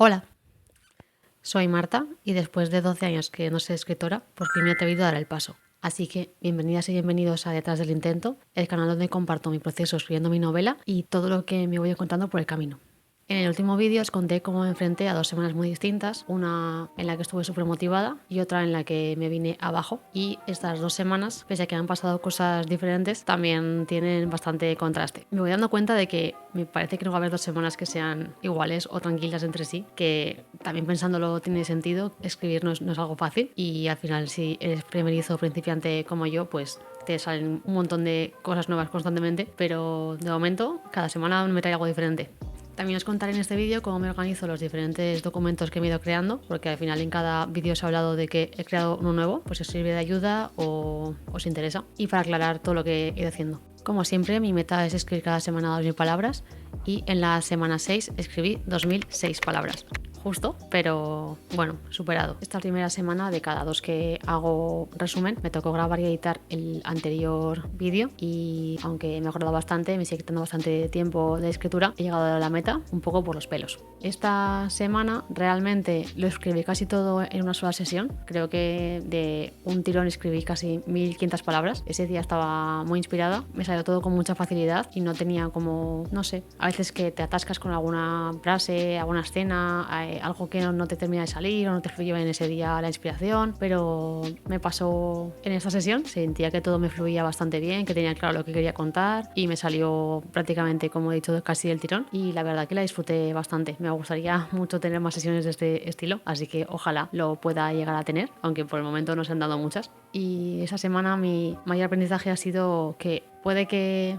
Hola, soy Marta y después de 12 años que no soy escritora, por fin me he atrevido a dar el paso. Así que bienvenidas y bienvenidos a Detrás del Intento, el canal donde comparto mi proceso escribiendo mi novela y todo lo que me voy encontrando por el camino. En el último vídeo os conté cómo me enfrenté a 2 semanas muy distintas, una en la que estuve súper motivada y otra en la que me vine abajo. Y estas 2 semanas, pese a que han pasado cosas diferentes, también tienen bastante contraste. Me voy dando cuenta de que me parece que no va a haber 2 semanas que sean iguales o tranquilas entre sí, que también pensándolo tiene sentido, escribir no es algo fácil y al final si eres primerizo o principiante como yo, pues te salen un montón de cosas nuevas constantemente, pero de momento cada semana me trae algo diferente. También os contaré en este vídeo cómo me organizo los diferentes documentos que me he ido creando, porque al final en cada vídeo os he hablado de que he creado uno nuevo, pues os sirve de ayuda o os interesa, y para aclarar todo lo que he ido haciendo. Como siempre, mi meta es escribir cada semana 2000 palabras y en la semana 6 escribí 2006 palabras. Justo, pero bueno, superado. Esta primera semana de cada 2 que hago resumen, me tocó grabar y editar el anterior vídeo y aunque me he acordado bastante, me sigue quitando bastante tiempo de escritura, he llegado a la meta un poco por los pelos. Esta semana realmente lo escribí casi todo en una sola sesión. Creo que de un tirón escribí casi 1500 palabras. Ese día estaba muy inspirada, me salió todo con mucha facilidad y no tenía como, no sé, a veces que te atascas con alguna frase, alguna escena, algo que no te termina de salir o no te fluye en ese día la inspiración, pero me pasó en esta sesión, sentía que todo me fluía bastante bien, que tenía claro lo que quería contar y me salió prácticamente, como he dicho, casi del tirón y la verdad que la disfruté bastante. Me gustaría mucho tener más sesiones de este estilo, así que ojalá lo pueda llegar a tener, aunque por el momento no se han dado muchas. Y esa semana mi mayor aprendizaje ha sido que puede que...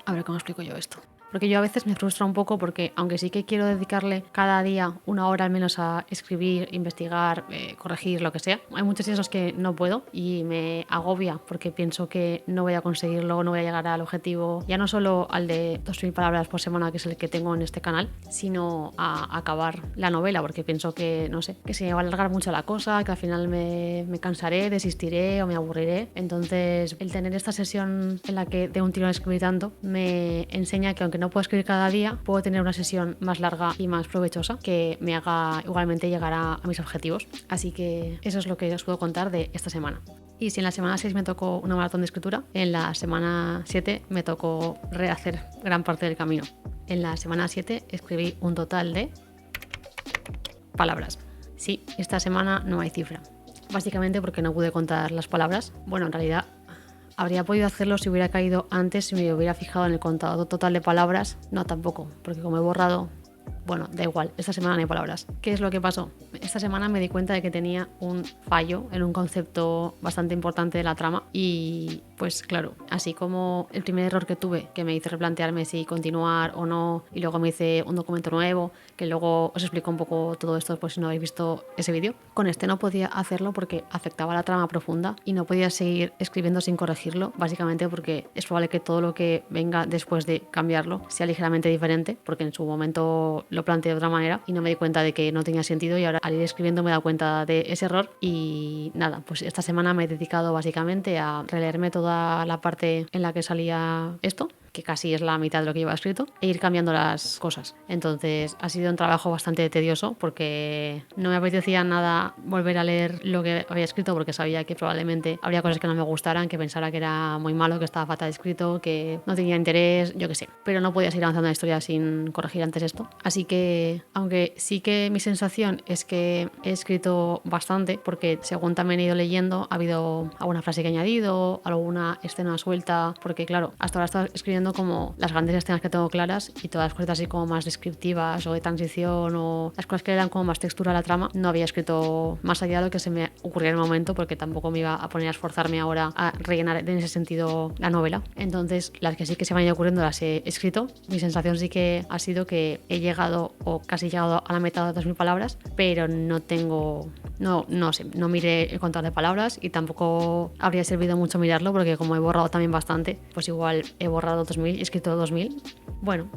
A ver, ¿cómo explico yo esto? Porque yo a veces me frustra un poco porque aunque sí que quiero dedicarle cada día una hora al menos a escribir, investigar, corregir, lo que sea, hay muchos días en los que no puedo y me agobia porque pienso que no voy a conseguirlo, no voy a llegar al objetivo, ya no solo al de 2000 palabras por semana, que es el que tengo en este canal, sino a acabar la novela, porque pienso que, no sé, que se me va a alargar mucho la cosa, que al final me cansaré, desistiré o me aburriré. Entonces, el tener esta sesión en la que de un tirón escribí tanto, me enseña que aunque no puedo escribir cada día, puedo tener una sesión más larga y más provechosa que me haga igualmente llegar a mis objetivos. Así que eso es lo que os puedo contar de esta semana. Y si en la semana 6 me tocó una maratón de escritura, en la semana 7 me tocó rehacer gran parte del camino. En la semana 7 escribí un total de palabras. Sí, esta semana no hay cifra. Básicamente porque no pude contar las palabras. Bueno, en realidad habría podido hacerlo si hubiera caído antes, si me hubiera fijado en el contador total de palabras. No, tampoco, porque como he borrado... Bueno, da igual, esta semana no hay palabras. ¿Qué es lo que pasó? Esta semana me di cuenta de que tenía un fallo en un concepto bastante importante de la trama y pues claro, así como el primer error que tuve, que me hizo replantearme si continuar o no, y luego me hice un documento nuevo, que luego os explico un poco todo esto por si no habéis visto ese vídeo. Con este no podía hacerlo porque afectaba la trama profunda y no podía seguir escribiendo sin corregirlo, básicamente porque es probable que todo lo que venga después de cambiarlo sea ligeramente diferente, porque en su momento lo planteé de otra manera y no me di cuenta de que no tenía sentido y ahora al ir escribiendo me he dado cuenta de ese error y nada, pues esta semana me he dedicado básicamente a releerme toda la parte en la que salía esto, que casi es la mitad de lo que lleva escrito, e ir cambiando las cosas. Entonces ha sido un trabajo bastante tedioso porque no me apetecía nada volver a leer lo que había escrito porque sabía que probablemente habría cosas que no me gustaran, que pensara que era muy malo, que estaba fatal escrito, que no tenía interés, yo qué sé. Pero no podía seguir avanzando en la historia sin corregir antes esto. Así que, aunque sí que mi sensación es que he escrito bastante, porque según también he ido leyendo, ha habido alguna frase que he añadido, alguna escena suelta, porque claro, hasta ahora estaba escribiendo como las grandes escenas que tengo claras y todas las cosas así como más descriptivas o de transición o las cosas que le dan como más textura a la trama. No había escrito más allá de lo que se me ocurría en el momento porque tampoco me iba a poner a esforzarme ahora a rellenar en ese sentido la novela. Entonces las que sí que se me han ido ocurriendo las he escrito. Mi sensación sí que ha sido que he llegado o casi llegado a la mitad de 2000 palabras, pero no tengo... No sé, no miré el contador de palabras y tampoco habría servido mucho mirarlo porque como he borrado también bastante, pues igual he borrado 2000 y he escrito 2000. Bueno,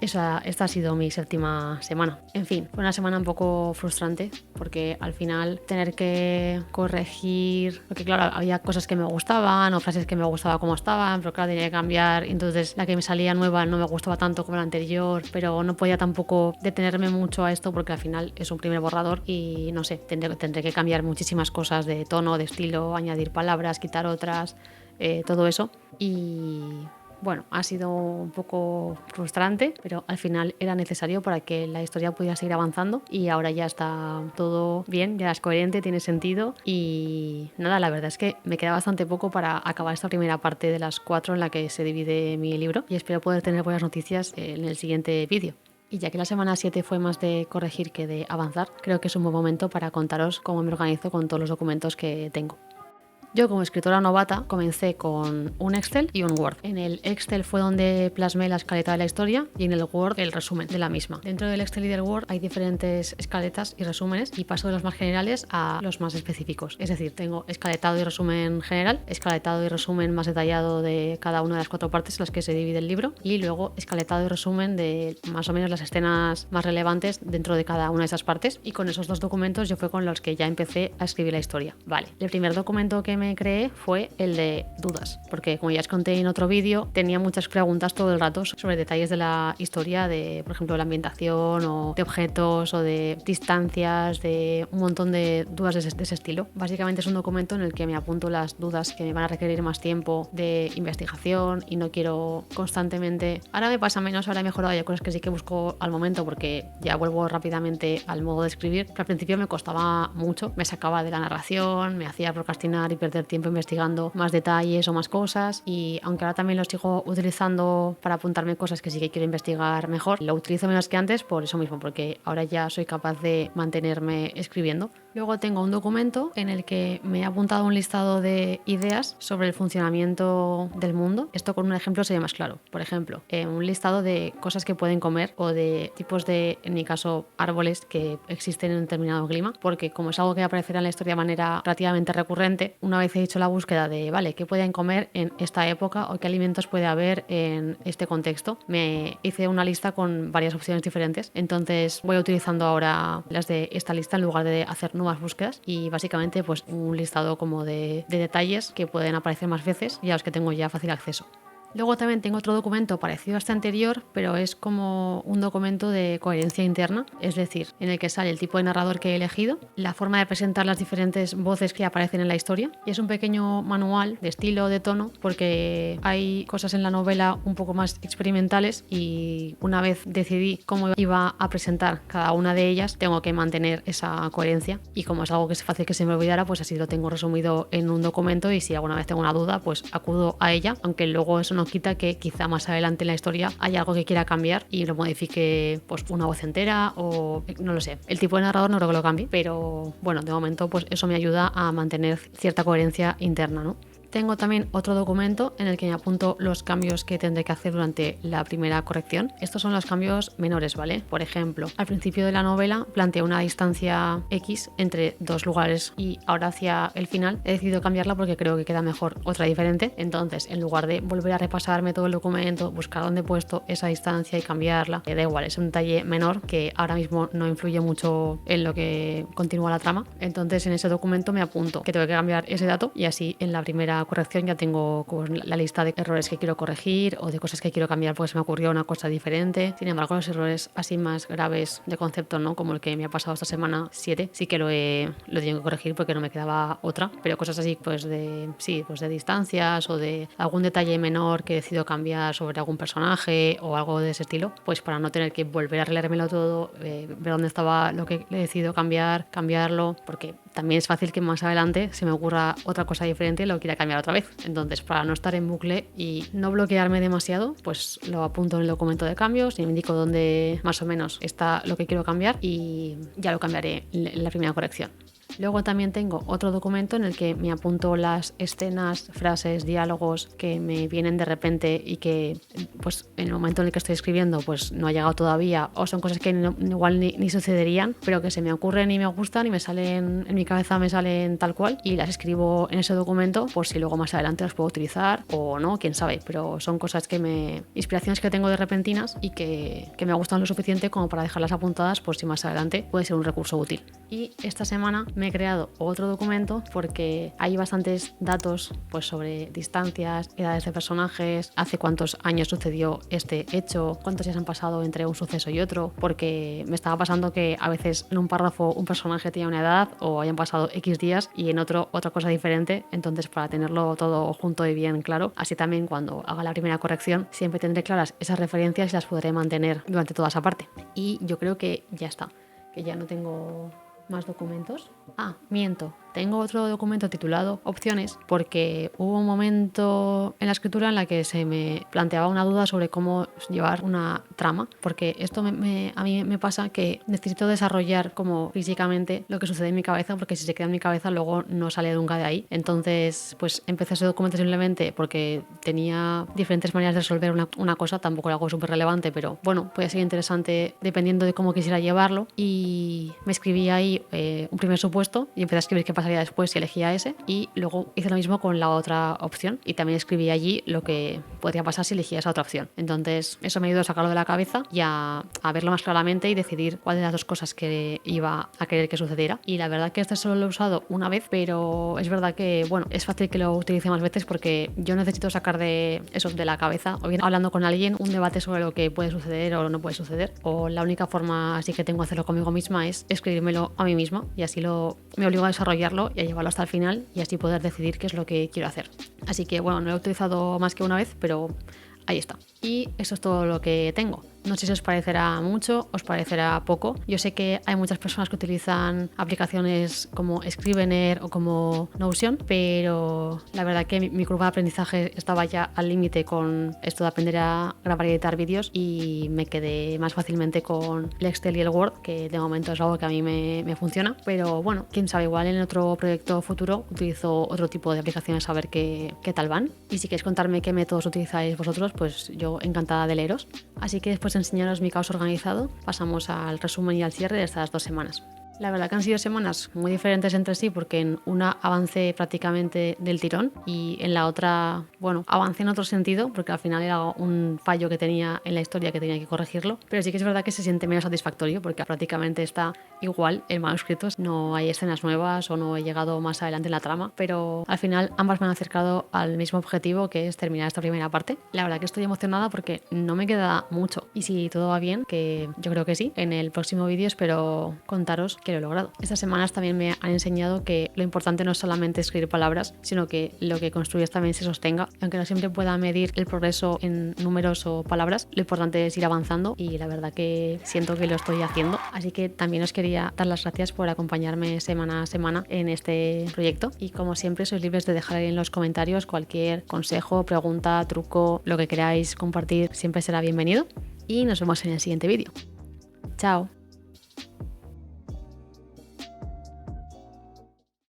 Esta ha sido mi 7ª semana. En fin, fue una semana un poco frustrante porque al final tener que corregir, porque claro, había cosas que me gustaban o frases que me gustaba como estaban, pero claro, tenía que cambiar, entonces la que me salía nueva no me gustaba tanto como la anterior, pero no podía tampoco detenerme mucho a esto porque al final es un primer borrador y no sé, tendré que cambiar muchísimas cosas de tono, de estilo, añadir palabras, quitar otras, todo eso. Y bueno, ha sido un poco frustrante, pero al final era necesario para que la historia pudiera seguir avanzando y ahora ya está todo bien, ya es coherente, tiene sentido y nada, la verdad es que me queda bastante poco para acabar esta primera parte de las 4 en la que se divide mi libro y espero poder tener buenas noticias en el siguiente vídeo. Y ya que la semana 7 fue más de corregir que de avanzar, creo que es un buen momento para contaros cómo me organizo con todos los documentos que tengo. Yo como escritora novata comencé con un Excel y un Word. En el Excel fue donde plasmé la escaleta de la historia y en el Word el resumen de la misma. Dentro del Excel y del Word hay diferentes escaletas y resúmenes y paso de los más generales a los más específicos. Es decir, tengo escaletado y resumen general, escaletado y resumen más detallado de cada una de las 4 partes en las que se divide el libro y luego escaletado y resumen de más o menos las escenas más relevantes dentro de cada una de esas partes, y con esos 2 documentos yo fue con los que ya empecé a escribir la historia. Vale, el primer documento que me creé fue el de dudas, porque como ya os conté en otro vídeo, tenía muchas preguntas todo el rato sobre detalles de la historia, de por ejemplo la ambientación o de objetos o de distancias, de un montón de dudas de ese estilo. Básicamente es un documento en el que me apunto las dudas que me van a requerir más tiempo de investigación y no quiero constantemente, ahora me pasa menos, ahora he mejorado, hay cosas que sí que busco al momento porque ya vuelvo rápidamente al modo de escribir, pero al principio me costaba mucho, me sacaba de la narración, me hacía procrastinar y perder tiempo investigando más detalles o más cosas, y aunque ahora también lo sigo utilizando para apuntarme cosas que sí que quiero investigar mejor, lo utilizo menos que antes por eso mismo, porque ahora ya soy capaz de mantenerme escribiendo. Luego tengo un documento en el que me he apuntado un listado de ideas sobre el funcionamiento del mundo. Esto con un ejemplo sería más claro. Por ejemplo, un listado de cosas que pueden comer o de tipos de, en mi caso, árboles que existen en un determinado clima, porque como es algo que aparecerá en la historia de manera relativamente recurrente, una vez he hecho la búsqueda de, vale, ¿qué pueden comer en esta época o qué alimentos puede haber en este contexto? Me hice una lista con varias opciones diferentes, entonces voy utilizando ahora las de esta lista en lugar de hacer nuevas búsquedas, y básicamente pues un listado como de detalles que pueden aparecer más veces y a los que tengo ya fácil acceso. Luego también tengo otro documento parecido a este anterior, pero es como un documento de coherencia interna, es decir, en el que sale el tipo de narrador que he elegido, la forma de presentar las diferentes voces que aparecen en la historia, y es un pequeño manual de estilo, de tono, porque hay cosas en la novela un poco más experimentales y una vez decidí cómo iba a presentar cada una de ellas, tengo que mantener esa coherencia, y como es algo que es fácil que se me olvidara, pues así lo tengo resumido en un documento, y si alguna vez tengo una duda, pues acudo a ella, aunque luego eso no quita que quizá más adelante en la historia haya algo que quiera cambiar y lo modifique, pues una voz entera o no lo sé. El tipo de narrador no creo que lo cambie, pero bueno, de momento pues eso me ayuda a mantener cierta coherencia interna, ¿no? Tengo también otro documento en el que me apunto los cambios que tendré que hacer durante la primera corrección. Estos son los cambios menores, ¿vale? Por ejemplo, al principio de la novela planteé una distancia X entre 2 lugares y ahora hacia el final he decidido cambiarla porque creo que queda mejor otra diferente. Entonces, en lugar de volver a repasarme todo el documento, buscar dónde he puesto esa distancia y cambiarla, da igual, es un detalle menor que ahora mismo no influye mucho en lo que continúa la trama. Entonces, en ese documento me apunto que tengo que cambiar ese dato y así en la primera corrección ya tengo la lista de errores que quiero corregir o de cosas que quiero cambiar porque se me ocurrió una cosa diferente. Sin embargo, los errores así más graves de concepto, ¿no? Como el que me ha pasado esta semana 7, sí que lo tengo que corregir porque no me quedaba otra, pero cosas así pues de distancias o de algún detalle menor que decido cambiar sobre algún personaje o algo de ese estilo, pues para no tener que volver a releérmelo todo, ver dónde estaba lo que le decido cambiarlo, porque también es fácil que más adelante se me ocurra otra cosa diferente y lo quiera cambiar otra vez. Entonces, para no estar en bucle y no bloquearme demasiado, pues lo apunto en el documento de cambios y me indico dónde más o menos está lo que quiero cambiar y ya lo cambiaré en la primera corrección. Luego también tengo otro documento en el que me apunto las escenas, frases, diálogos que me vienen de repente y que pues en el momento en el que estoy escribiendo pues no ha llegado todavía, o son cosas que igual ni sucederían, pero que se me ocurren y me gustan y me salen en mi cabeza, me salen tal cual, y las escribo en ese documento por si luego más adelante las puedo utilizar o no, quién sabe, pero son cosas inspiraciones que tengo de repentinas y que me gustan lo suficiente como para dejarlas apuntadas por si más adelante puede ser un recurso útil. Y esta semana me he creado otro documento porque hay bastantes datos pues sobre distancias, edades de personajes, hace cuántos años sucedió este hecho, cuántos días han pasado entre un suceso y otro, porque me estaba pasando que a veces en un párrafo un personaje tenía una edad o hayan pasado X días y en otro otra cosa diferente, entonces para tenerlo todo junto y bien claro, así también cuando haga la primera corrección siempre tendré claras esas referencias y las podré mantener durante toda esa parte. Y yo creo que ya está, que ya no tengo más documentos. Miento. Tengo otro documento titulado Opciones porque hubo un momento en la escritura en la que se me planteaba una duda sobre cómo llevar una trama, porque esto a mí me pasa que necesito desarrollar como físicamente lo que sucede en mi cabeza, porque si se queda en mi cabeza luego no sale nunca de ahí. Entonces pues empecé ese documento simplemente porque tenía diferentes maneras de resolver una cosa, tampoco era algo súper relevante, pero bueno, puede ser interesante dependiendo de cómo quisiera llevarlo, y me escribí ahí un primer supuesto y empecé a escribir qué pasaría después si elegía ese, y luego hice lo mismo con la otra opción y también escribí allí lo que podría pasar si elegía esa otra opción. Entonces eso me ayudó a sacarlo de la cabeza y a verlo más claramente y decidir cuál de las dos cosas que iba a querer que sucediera. Y la verdad que este solo lo he usado una vez, pero es verdad que bueno, es fácil que lo utilice más veces porque yo necesito sacar de eso de la cabeza, o bien hablando con alguien, un debate sobre lo que puede suceder o no puede suceder, o la única forma así que tengo de hacerlo conmigo misma es escribírmelo a mí misma, y así me obligo a desarrollarlo y a llevarlo hasta el final y así poder decidir qué es lo que quiero hacer. Así que bueno, no lo he utilizado más que una vez, pero ahí está. Y eso es todo lo que tengo. No sé si os parecerá mucho, os parecerá poco. Yo sé que hay muchas personas que utilizan aplicaciones como Scrivener o como Notion, pero la verdad que mi curva de aprendizaje estaba ya al límite con esto de aprender a grabar y editar vídeos, y me quedé más fácilmente con el Excel y el Word, que de momento es algo que a mí me funciona. Pero bueno, quién sabe, igual en otro proyecto futuro utilizo otro tipo de aplicaciones a ver qué tal van. Y si queréis contarme qué métodos utilizáis vosotros, pues yo encantada de leeros. Así que después de enseñaros mi caos organizado, pasamos al resumen y al cierre de estas 2 semanas. La verdad que han sido semanas muy diferentes entre sí, porque en una avancé prácticamente del tirón y en la otra, bueno, avancé en otro sentido, porque al final era un fallo que tenía en la historia que tenía que corregirlo, pero sí que es verdad que se siente menos satisfactorio porque prácticamente está igual el manuscrito, no hay escenas nuevas o no he llegado más adelante en la trama, pero al final ambas me han acercado al mismo objetivo, que es terminar esta primera parte. La verdad que estoy emocionada porque no me queda mucho, y si todo va bien, que yo creo que sí, en el próximo vídeo espero contaros que lo he logrado. Estas semanas también me han enseñado que lo importante no es solamente escribir palabras, sino que lo que construyes también se sostenga. Aunque no siempre pueda medir el progreso en números o palabras, lo importante es ir avanzando, y la verdad que siento que lo estoy haciendo. Así que también os quería dar las gracias por acompañarme semana a semana en este proyecto, y como siempre sois libres de dejar ahí en los comentarios cualquier consejo, pregunta, truco, lo que queráis compartir siempre será bienvenido, y nos vemos en el siguiente vídeo. Chao.